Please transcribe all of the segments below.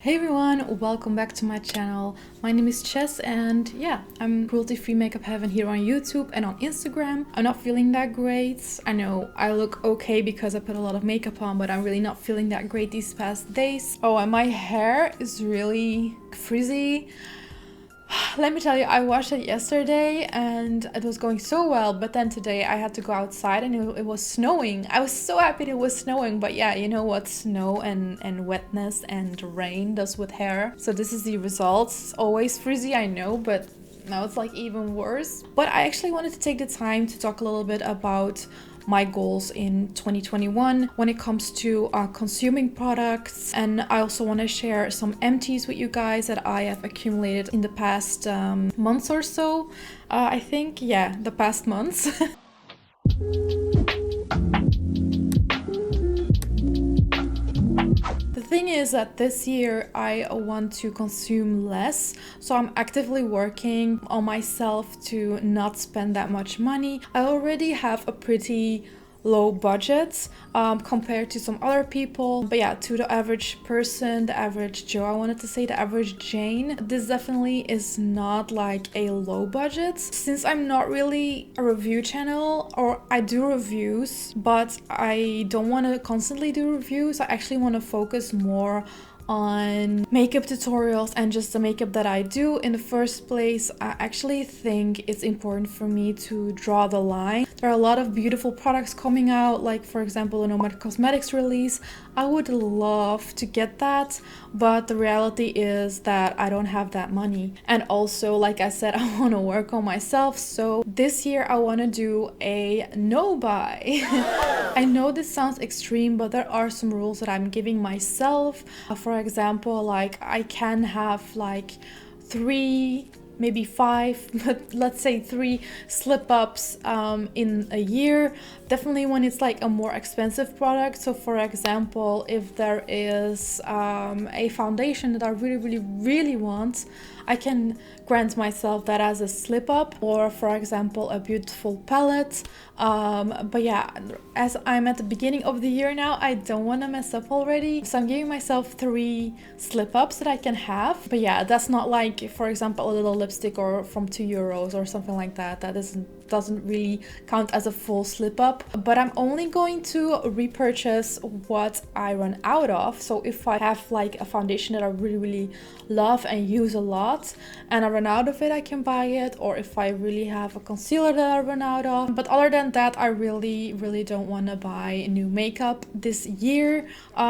Hey everyone, welcome back to my channel. My name is Chess and yeah, I'm CrueltyFreeMakeupHeaven here on YouTube and on Instagram. I'm not feeling that great. I know I look okay because I put a lot of makeup on, but I'm really not feeling that great these past days. Oh, and my hair is really frizzy. Let me tell you, I washed it yesterday and it was going so well, but then today I had to go outside and it was snowing. I was so happy it was snowing, but yeah, you know what snow and wetness and rain does with hair. So this is the result. It's always frizzy, I know, but now it's like even worse. But I actually wanted to take the time to talk a little bit about my goals in 2021 when it comes to consuming products, and I also want to share some empties with you guys that I have accumulated in the past months or so. I think, yeah, the past months. The thing is that this year I want to consume less, so I'm actively working on myself to not spend that much money. I already have a pretty low budget compared to some other people, but yeah, to the average person, the average Joe, I wanted to say the average Jane, this definitely is not like a low budget. Since I'm not really a review channel, or I do reviews, but I don't want to constantly do reviews. I actually want to focus more on makeup tutorials and just the makeup that I do in the first place. I actually think it's important for me to draw the line. There are a lot of beautiful products coming out, like for example the Nomad Cosmetics release. I would love to get that, but the reality is that I don't have that money. And also, like I said, I want to work on myself, so this year I want to do a no buy. I know this sounds extreme, but there are some rules that I'm giving myself. For example, like I can have like 3, maybe 5, but let's say 3 slip-ups in a year, definitely when it's like a more expensive product. So for example, if there is a foundation that I really want, I can grant myself that as a slip up, or for example a beautiful palette. But yeah, as I'm at the beginning of the year now, I don't want to mess up already, so I'm giving myself 3 slip ups that I can have. But yeah, that's not like, for example, a little lipstick or from €2 or something like that. That doesn't really count as a full slip up, but I'm only going to repurchase what I run out of. So if I have like a foundation that I really love and use a lot and I run out of it, I can buy it, or if I really have a concealer that I run out of. But other than that, I really don't want to buy new makeup this year.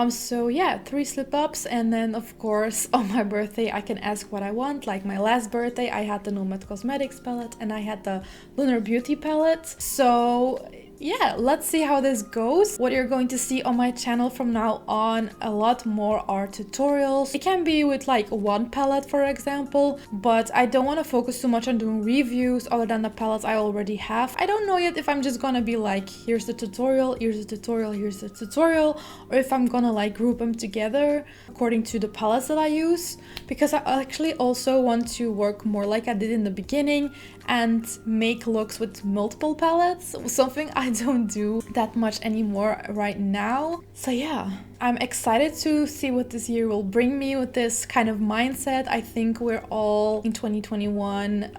So yeah, 3 slip ups, and then of course on my birthday I can ask what I want. Like my last birthday I had the Nomad Cosmetics palette and I had the Lunar Beauty palette. So yeah, let's see how this goes. What you're going to see on my channel from now on a lot more are tutorials. It can be with like one palette, for example, but I don't want to focus too much on doing reviews other than the palettes I already have. I don't know yet if I'm just gonna be like, here's the tutorial, here's the tutorial, here's the tutorial, or if I'm gonna like group them together according to the palettes that I use, because I actually also want to work more like I did in the beginning and make looks with multiple palettes, something I don't do that much anymore right now. So yeah, I'm excited to see what this year will bring me with this kind of mindset. I think we're all in 2021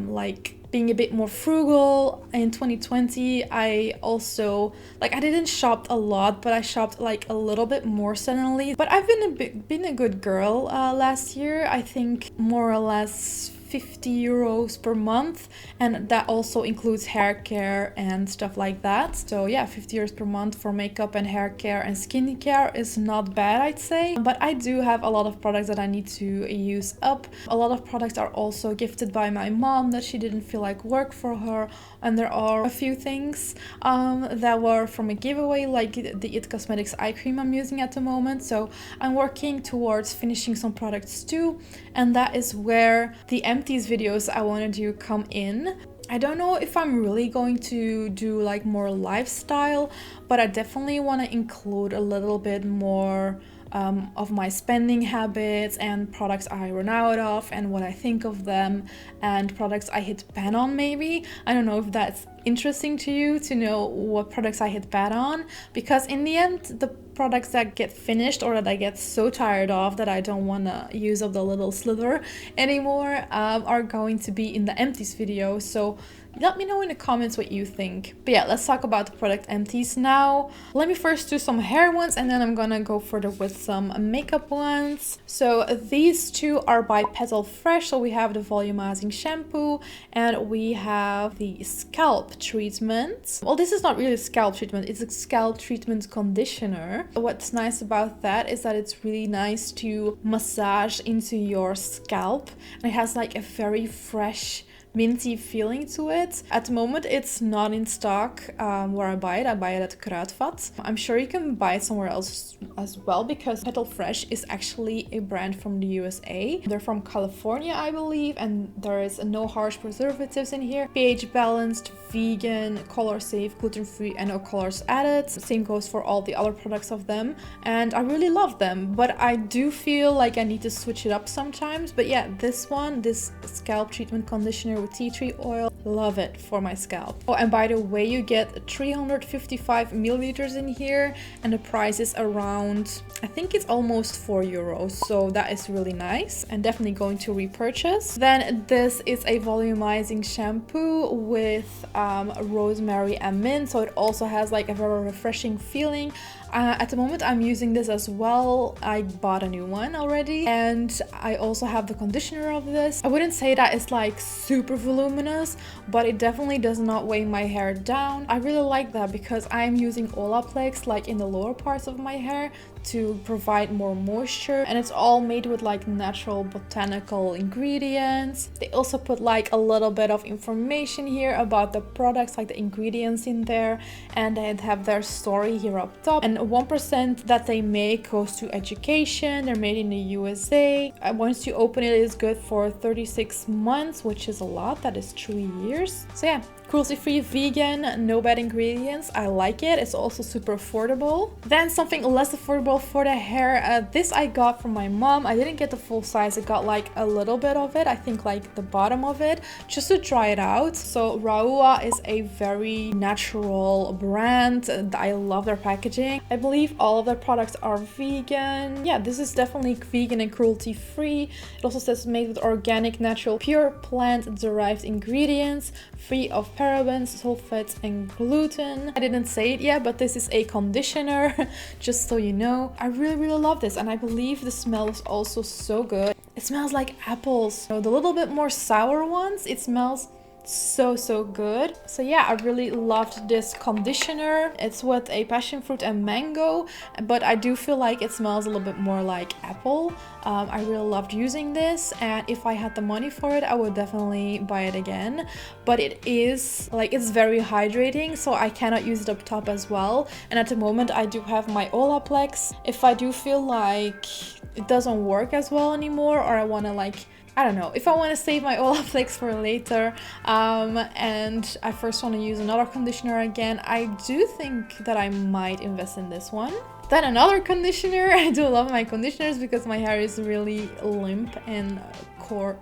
like being a bit more frugal. In 2020 I also, like, I didn't shop a lot, but I shopped like a little bit more suddenly. But I've been a good girl last year. I think more or less €50 per month, and that also includes hair care and stuff like that. So yeah, €50 per month for makeup and hair care and skincare is not bad, I'd say. But I do have a lot of products that I need to use up. A lot of products are also gifted by my mom that she didn't feel like work for her, and there are a few things that were from a giveaway, like the It Cosmetics eye cream I'm using at the moment. So I'm working towards finishing some products too, and that is where the Empties videos I want to do come in. I don't know if I'm really going to do like more lifestyle, but I definitely want to include a little bit more of my spending habits and products I run out of and what I think of them, and products I hit ban on maybe. I don't know if that's interesting to you to know what products I hit ban on, because in the end the products that get finished or that I get so tired of that I don't want to use up the little slither anymore are going to be in the empties video. So let me know in the comments what you think. But yeah, let's talk about the product Empties now. Let me first do some hair ones and then I'm gonna go further with some makeup ones. So these two are by Petal Fresh. So we have the Volumizing shampoo and we have the scalp treatment. Well, this is not really a scalp treatment, it's a scalp treatment conditioner. What's nice about that is that it's really nice to massage into your scalp, and it has like a very fresh minty feeling to it. At the moment it's not in stock where I buy it at WHÁT. I'm sure you can buy it somewhere else as well, because Petal Fresh is actually a brand from the USA. They're from California, I believe, and there is no harsh preservatives in here. pH balanced, vegan, color safe, gluten free, and no colors added. Same goes for all the other products of them, and I really love them, but I do feel like I need to switch it up sometimes. But yeah, this scalp treatment conditioner with tea tree oil, love it for my scalp. Oh, and by the way, you get 355 milliliters in here, and the price is around, I think it's almost €4, so that is really nice and definitely going to repurchase. Then this is a volumizing shampoo with rosemary and mint, so it also has like a very refreshing feeling. At the moment I'm using this as well. I bought a new one already, and I also have the conditioner of this. I wouldn't say that it's like super voluminous, but it definitely does not weigh my hair down. I really like that because I'm using Olaplex like in the lower parts of my hair to provide more moisture, and it's all made with like natural botanical ingredients. They also put like a little bit of information here about the products, like the ingredients in there, and they have their story here up top. And 1% that they make goes to education. They're made in the USA. Once you open it, it's good for 36 months, which is a lot. That is 3 years. So yeah, cruelty-free, vegan, no bad ingredients. I like it. It's also super affordable. Then something less affordable for the hair. This I got from my mom. I didn't get the full size. I got like a little bit of it. I think like the bottom of it, just to try it out. So Rahua is a very natural brand. I love their packaging. I believe all of their products are vegan. Yeah, this is definitely vegan and cruelty-free. It also says made with organic, natural, pure plant-derived ingredients, free of parabens, sulfates, and gluten. I didn't say it yet, but this is a conditioner, just so you know. I really love this, and I believe the smell is also so good. It smells like apples. So the little bit more sour ones, it smells so good. So yeah, I really loved this conditioner. It's with a passion fruit and mango, but I do feel like it smells a little bit more like apple. I really loved using this, and if I had the money for it, I would definitely buy it again. But it is like, it's very hydrating, so I cannot use it up top as well. And at the moment I do have my Olaplex. If I do feel like it doesn't work as well anymore, or I want to like, I don't know, if I want to save my Olaplex for later, and I first want to use another conditioner again, I do think that I might invest in this one. Then another conditioner. I do love my conditioners because my hair is really limp and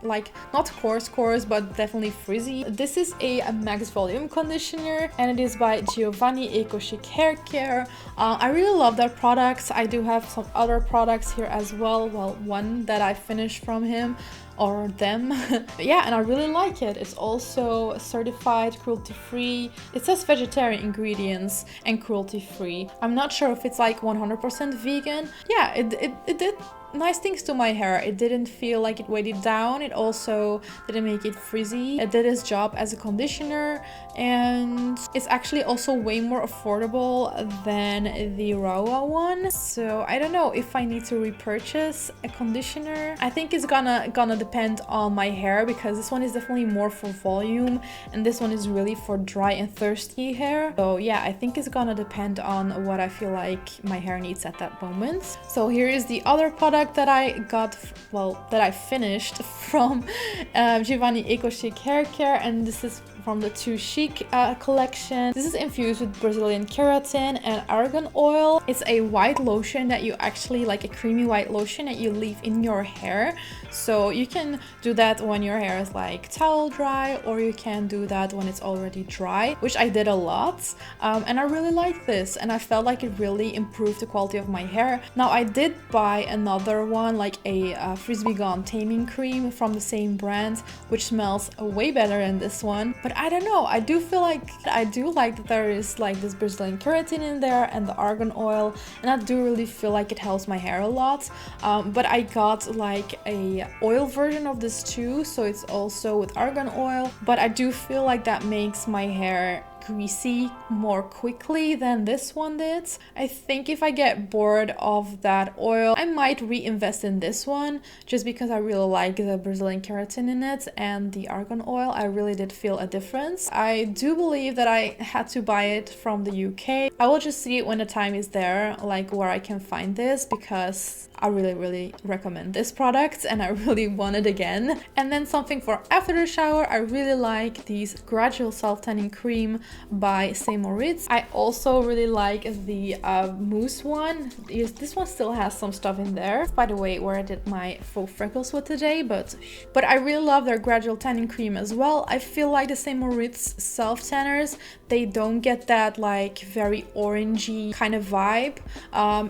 like not coarse, but definitely frizzy. This is a max volume conditioner, and it is by Giovanni Eco Chic Hair Care. I really love their products. I do have some other products here as well. Well, one that I finished from him or them. Yeah, and I really like it. It's also certified cruelty-free. It says vegetarian ingredients and cruelty-free. I'm not sure if it's like 100% vegan. Yeah, it did nice things to my hair. It didn't feel like it weighed it down. It also didn't make it frizzy. It did its job as a conditioner, and it's actually also way more affordable than the Rahua one. So I don't know if I need to repurchase a conditioner. I think it's gonna depend on my hair, because this one is definitely more for volume and this one is really for dry and thirsty hair. So yeah, I think it's gonna depend on what I feel like my hair needs at that moment. So here is the other product that I got, well, that I finished from Giovanni Eco Chic Hair Care, and this is from the Too Chic collection. This is infused with Brazilian keratin and argan oil. It's a white lotion that you actually, like a creamy white lotion that you leave in your hair. So you can do that when your hair is like towel dry, or you can do that when it's already dry, which I did a lot. And I really like this, and I felt like it really improved the quality of my hair. Now I did buy another one, like a Frisbee Gone Taming Cream from the same brand, which smells way better than this one. But I don't know, I do feel like I do like that there is like this Brazilian keratin in there and the argan oil, and I do really feel like it helps my hair a lot. But I got like a oil version of this too, so it's also with argan oil, but I do feel like that makes my hair greasy more quickly than this one did. I think if I get bored of that oil, I might reinvest in this one, just because I really like the Brazilian keratin in it and the argan oil. I really did feel a difference. I do believe that I had to buy it from the UK. I will just see it when the time is there, like where I can find this, because I really recommend this product and I really want it again. And then something for after the shower, I really like these Gradual Self-Tanning Cream by Moriz. I also really like the mousse one. This one still has some stuff in there. By the way, where I did my faux freckles with today, but I really love their Gradual Tanning Cream as well. I feel like the Moriz self-tanners, they don't get that like very orangey kind of vibe.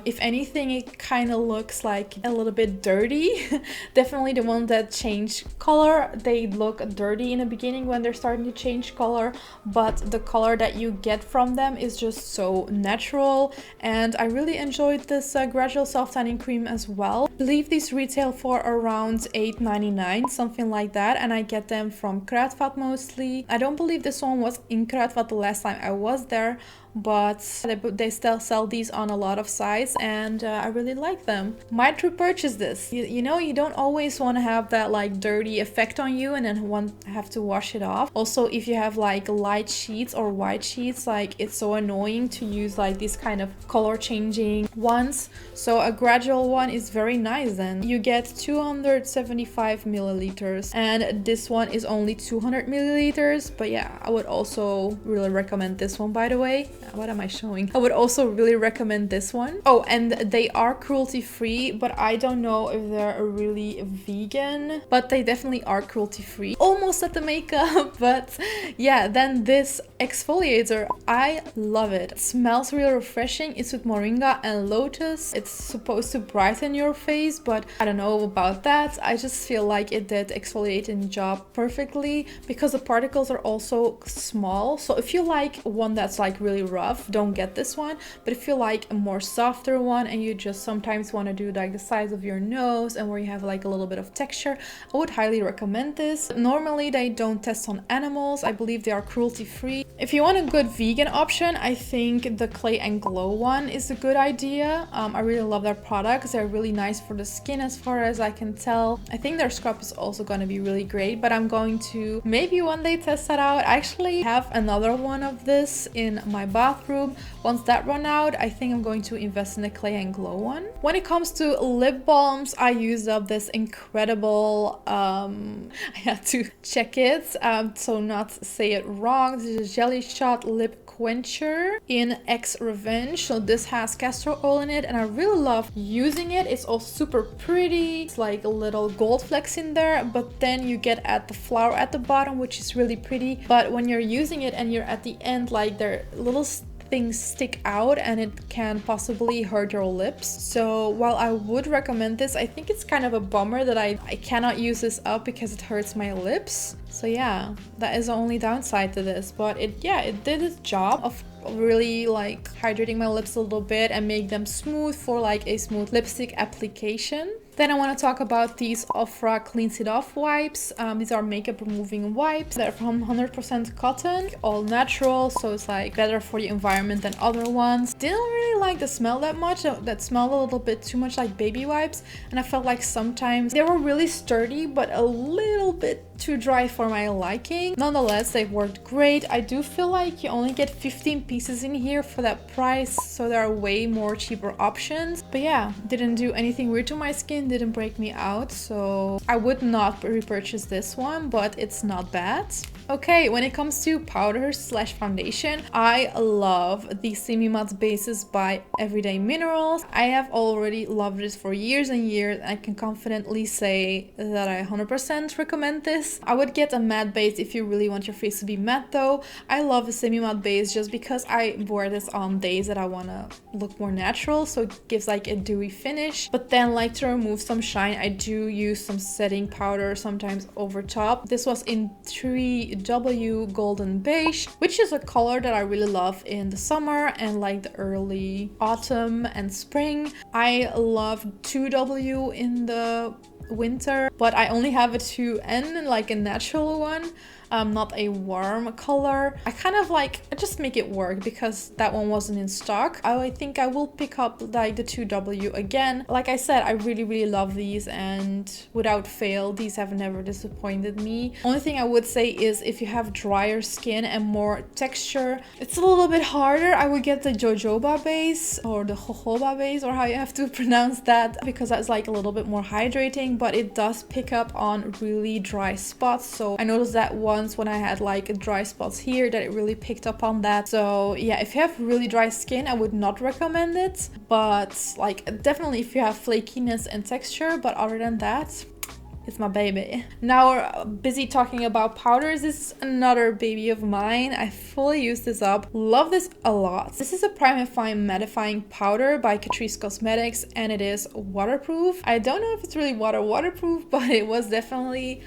If anything, it kind of looks like a little bit dirty. Definitely the ones that change color, they look dirty in the beginning when they're starting to change color, but the color that you get from them is just so natural, and I really enjoyed this Gradual Self-Tanning Cream as well. I believe these retail for around $8.99, something like that, and I get them from Kruidvat mostly. I don't believe this one was in Kruidvat the last time I was there, but they still sell these on a lot of sites, and I really like them. Might repurchase this. You know, you don't always want to have that like dirty effect on you and then have to wash it off. Also, if you have like light sheets or white sheets, like it's so annoying to use like these kind of color changing ones. So a gradual one is very nice. Then you get 275 milliliters, and this one is only 200 milliliters. But yeah, I would also really recommend this one, by the way. What am I showing? I would also really recommend this one. Oh, and they are cruelty free, but I don't know if they're really vegan, but they definitely are cruelty free. Almost at the makeup, but yeah. Then this exfoliator, I love it. It smells really refreshing. It's with moringa and lotus. It's supposed to brighten your face, but I don't know about that. I just feel like it did exfoliating job perfectly, because the particles are also small. So if you like one that's like really rough, don't get this one. But if you like a more softer one and you just sometimes want to do like the size of your nose and where you have like a little bit of texture, I would highly recommend this. Normally they don't test on animals. I believe they are cruelty free. If you want a good vegan option, I think the Clay and Glow one is a good idea. I really love their products. They're really nice for the skin as far as I can tell. I think their scrub is also going to be really great, but I'm going to maybe one day test that out. I actually have another one of this in my bathroom. Once that run out, I think I'm going to invest in the Clay and Glow one. When it comes to lip balms, I used up this incredible I had to check it so not say it wrong. This is Jelly Shot Lip Quencher in X Revenge. So this has castor oil in it, and I really love using it. It's all super pretty. It's like a little gold flecks in there, but then you get at the flower at the bottom, which is really pretty. But when you're using it and you're at the end, like there are little things stick out and it can possibly hurt your lips. So while I would recommend this, I think it's kind of a bummer that I cannot use this up because it hurts my lips. So yeah, that is the only downside to this, but it did its job of really like hydrating my lips a little bit and make them smooth for like a smooth lipstick application. Then I want to talk about these Ofra Cleans It Off wipes. These are makeup removing wipes. They're from 100% cotton, all natural, so it's like better for the environment than other ones. Didn't really like the smell that much. That smelled a little bit too much like baby wipes, and I felt like sometimes they were really sturdy but a little bit too dry for my liking. Nonetheless, they worked great. I do feel like you only get 15 pieces in here for that price, so there are way more cheaper options. But yeah, didn't do anything weird to my skin. skin didn't break me out, so I would not repurchase this one, but it's not bad. Okay, when it comes to powder slash foundation, I love the semi-matte bases by Everyday Minerals. I have already loved this for years and years. I can confidently say that I 100% recommend this. I would get a matte base if you really want your face to be matte though. I love a semi-matte base just because I wear this on days that I want to look more natural, so it gives like a dewy finish. But then like to remove some shine, I do use some setting powder sometimes over top. This was in 3W Golden Beige, which is a color that I really love in the summer and like the early autumn and spring. I love 2W in the winter, but I only have a 2N, like a natural one. Not a warm color. I kind of like, I just make it work because that one wasn't in stock. I think I will pick up like the 2W again. Like I said, I really love these, and without fail, these have never disappointed me. Only thing I would say is if you have drier skin and more texture, it's a little bit harder. I would get the jojoba base or the jojoba base, or how you have to pronounce that, because that's like a little bit more hydrating, but it does pick up on really dry spots. So I noticed that once when I had like dry spots here, that it really picked up on that. So yeah, if you have really dry skin, I would not recommend it, but like definitely if you have flakiness and texture. But other than that, it's my baby. Now we're busy talking about powders. This is another baby of mine. I fully use this up. Love this a lot. This is a primifying mattifying powder by Catrice Cosmetics, and it is waterproof. I don't know if it's really waterproof, but it was definitely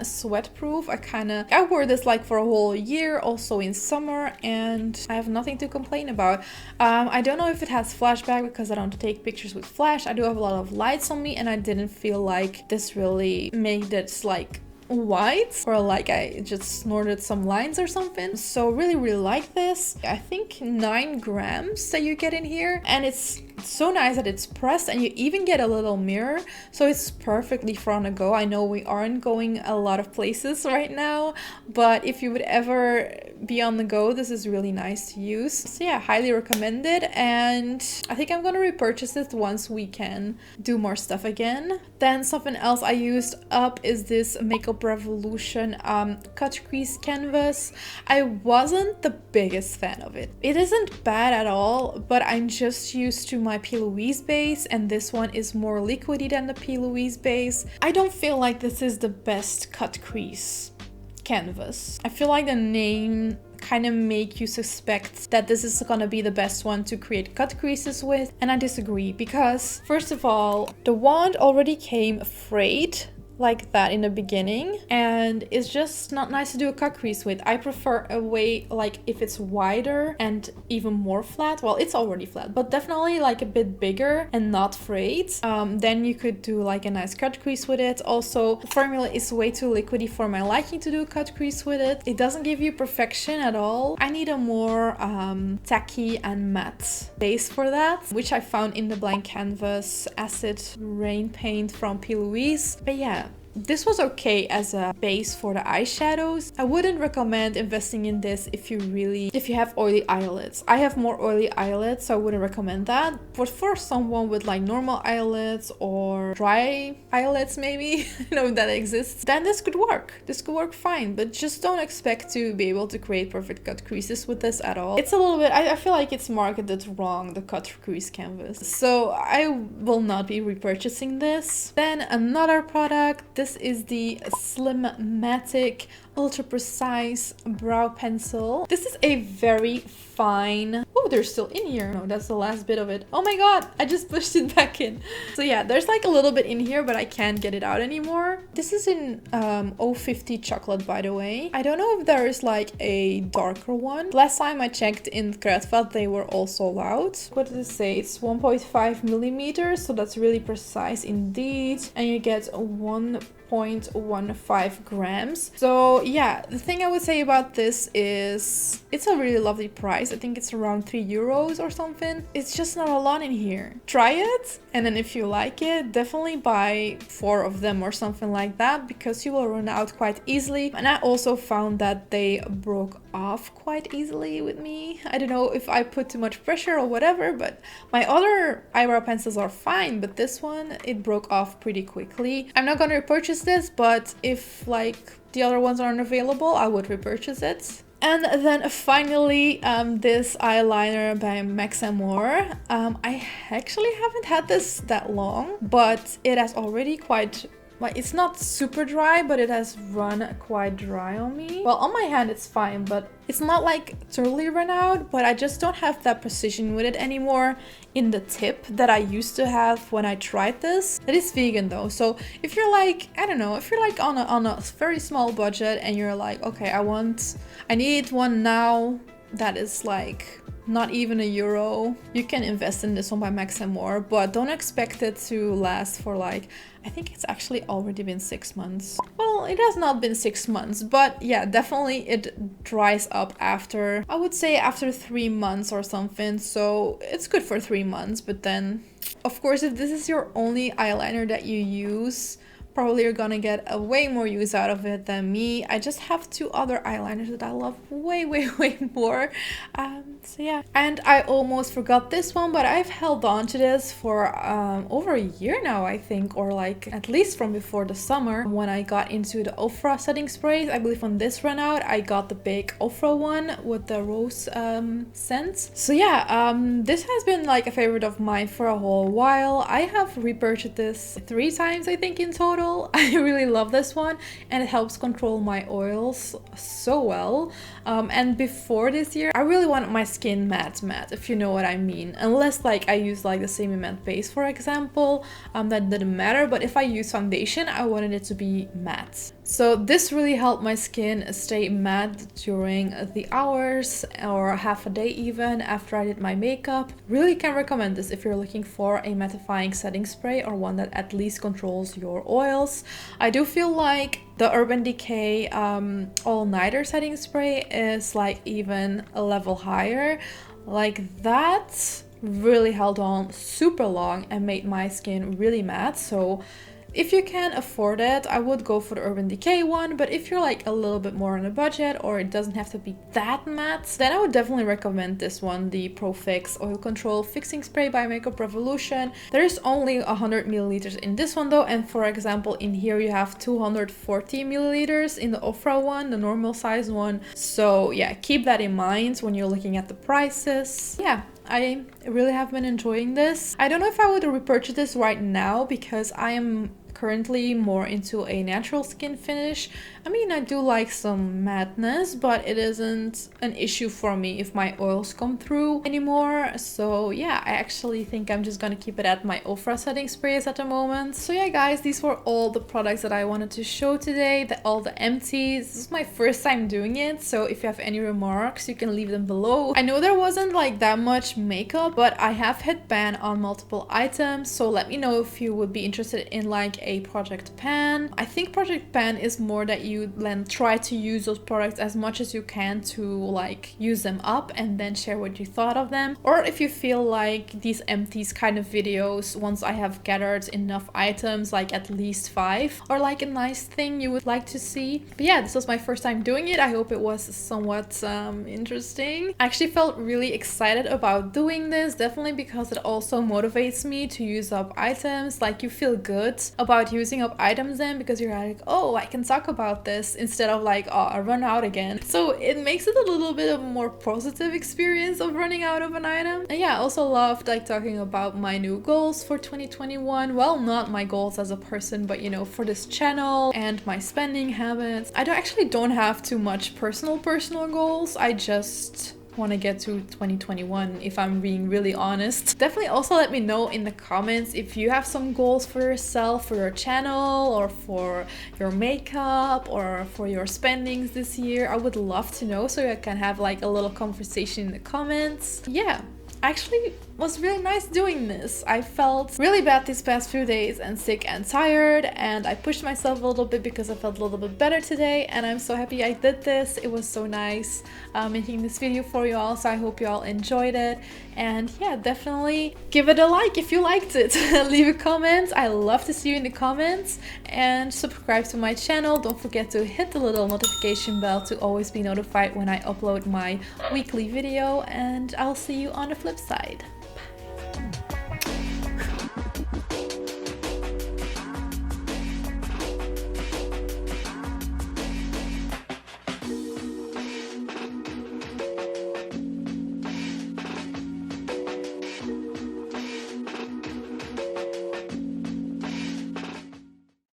sweat proof. I wore this like for a whole year, also in summer, and I have nothing to complain about. I don't know if it has flashback because I don't take pictures with flash. I do have a lot of lights on me, and I didn't feel like this really made it like white, or like I just snorted some lines or something. So really like this. I think 9 grams that you get in here, and it's so nice that it's pressed, and you even get a little mirror, so it's perfectly for on the go. I know we aren't going a lot of places right now, but if you would ever be on the go, this is really nice to use. So yeah, highly recommend it, and I think I'm gonna repurchase it once we can do more stuff again. Then something else I used up is this Makeup Revolution cut crease canvas. I wasn't the biggest fan of it. It isn't bad at all, but I'm just used to my P. Louise base, and this one is more liquidy than the P. Louise base. I don't feel like this is the best cut crease canvas. I feel like the name kind of make you suspect that this is gonna be the best one to create cut creases with, and I disagree, because first of all, the wand already came frayed like that in the beginning, and it's just not nice to do a cut crease with. I prefer a way like if it's wider and even more flat. Well, it's already flat, but definitely like a bit bigger and not frayed. Then you could do like a nice cut crease with it. Also, the formula is way too liquidy for my liking to do a cut crease with it. It doesn't give you perfection at all. I need a more tacky and matte base for that, which I found in the Blank Canvas Acid Rain Paint from P. Louise. But yeah, this was okay as a base for the eyeshadows. I wouldn't recommend investing in this if you have oily eyelids. I have more oily eyelids, so I wouldn't recommend that. But for someone with like normal eyelids or dry eyelids, maybe, you know, that exists, then this could work. This could work fine, but just don't expect to be able to create perfect cut creases with this at all. It's a little bit, I feel like it's marketed wrong, the cut crease canvas. So I will not be repurchasing this. Then another product. This is the Slimmatic Ultra Precise Brow Pencil. This is a very fine... Oh, they're still in here. No, that's the last bit of it. Oh my god, I just pushed it back in. So yeah, there's like a little bit in here, but I can't get it out anymore. This is in 050 chocolate, by the way. I don't know if there is like a darker one. Last time I checked in Kruidvat, they were all sold out. What does it say? It's 1.5 millimeters, so that's really precise indeed. And you get 1.5 0.15 grams. So yeah, the thing I would say about this is it's a really lovely price. I think it's around 3 euros or something. It's just not a lot in here. Try it, and then if you like it, definitely buy 4 of them or something like that, because you will run out quite easily. And I also found that they broke off quite easily with me. I don't know if I put too much pressure or whatever, but my other eyebrow pencils are fine, but this one, it broke off pretty quickly. I'm not gonna repurchase this, but if like the other ones aren't available, I would repurchase it. And then finally, this eyeliner by Max&More. I actually haven't had this that long, but it has already quite, like, it's not super dry, but it has run quite dry on me. Well, on my hand it's fine, but it's not like totally run out, but I just don't have that precision with it anymore in the tip that I used to have when I tried this. It is vegan though, so if you're like, I don't know, if you're like on a very small budget and you're like, okay, I need one now that is like not even €1, you can invest in this one by Max&More, but don't expect it to last for like, I think it's actually already been 6 months. Well, it has not been 6 months, but yeah, definitely it dries up after, I would say after 3 months or something, so it's good for 3 months. But then, of course, if this is your only eyeliner that you use, probably you're gonna get a way more use out of it than me. I just have 2 other eyeliners that I love way more. So yeah, and I almost forgot this one, but I've held on to this for over a year now, I think, or like at least from before the summer when I got into the Ofra setting sprays. I believe when this ran out, I got the big Ofra one with the rose scent. So yeah, this has been like a favorite of mine for a whole while. I have repurchased this 3 times, I think, in total. I really love this one, and it helps control my oils so well. And before this year, I really wanted my skin matte, if you know what I mean. Unless like I use like the semi-matte base, for example, that didn't matter. But if I use foundation, I wanted it to be matte. So this really helped my skin stay matte during the hours or half a day even after I did my makeup. Really can recommend this if you're looking for a mattifying setting spray or one that at least controls your oils. I do feel like the Urban Decay all-nighter setting spray is like even a level higher. Like that really held on super long and made my skin really matte. So if you can afford it, I would go for the Urban Decay one, but if you're like a little bit more on a budget or it doesn't have to be that matte, then I would definitely recommend this one, the Pro Fix Oil Control Fixing Spray by Makeup Revolution. There is only 100 milliliters in this one though, and for example in here you have 240 milliliters in the Ofra one, the normal size one. So yeah, keep that in mind when you're looking at the prices. Yeah, I really have been enjoying this. I don't know if I would repurchase this right now because I am currently more into a natural skin finish. I mean, I do like some madness, but it isn't an issue for me if my oils come through anymore. So yeah, I actually think I'm just gonna keep it at my Ofra setting sprays at the moment. So yeah guys, these were all the products that I wanted to show today, all the empties. This is my first time doing it, so if you have any remarks you can leave them below. I know there wasn't like that much makeup, but I have hit ban on multiple items, so let me know if you would be interested in like a project pan. I think project pan is more that you then try to use those products as much as you can to like use them up and then share what you thought of them. Or if you feel like these empties kind of videos, once I have gathered enough items, like at least 5, or like a nice thing you would like to see. But yeah, this was my first time doing it. I hope it was somewhat interesting. I actually felt really excited about doing this, definitely because it also motivates me to use up items. Like you feel good about using up items then because you're like, oh, I can talk about this instead of like, oh, I run out again. So it makes it a little bit of a more positive experience of running out of an item. And yeah, I also loved like talking about my new goals for 2021. Well, not my goals as a person, but you know, for this channel and my spending habits. I actually don't have too much personal goals. I just want to get to 2021 if I'm being really honest. Definitely also let me know in the comments if you have some goals for yourself, for your channel, or for your makeup, or for your spendings this year. I would love to know so I can have like a little conversation in the comments. Yeah, actually was really nice doing this. I felt really bad these past few days and sick and tired, and I pushed myself a little bit because I felt a little bit better today, and I'm so happy I did this. It was so nice making this video for you all, so I hope you all enjoyed it. And yeah, definitely give it a like if you liked it. Leave a comment. I love to see you in the comments, and subscribe to my channel. Don't forget to hit the little notification bell to always be notified when I upload my weekly video, and I'll see you on the flip side.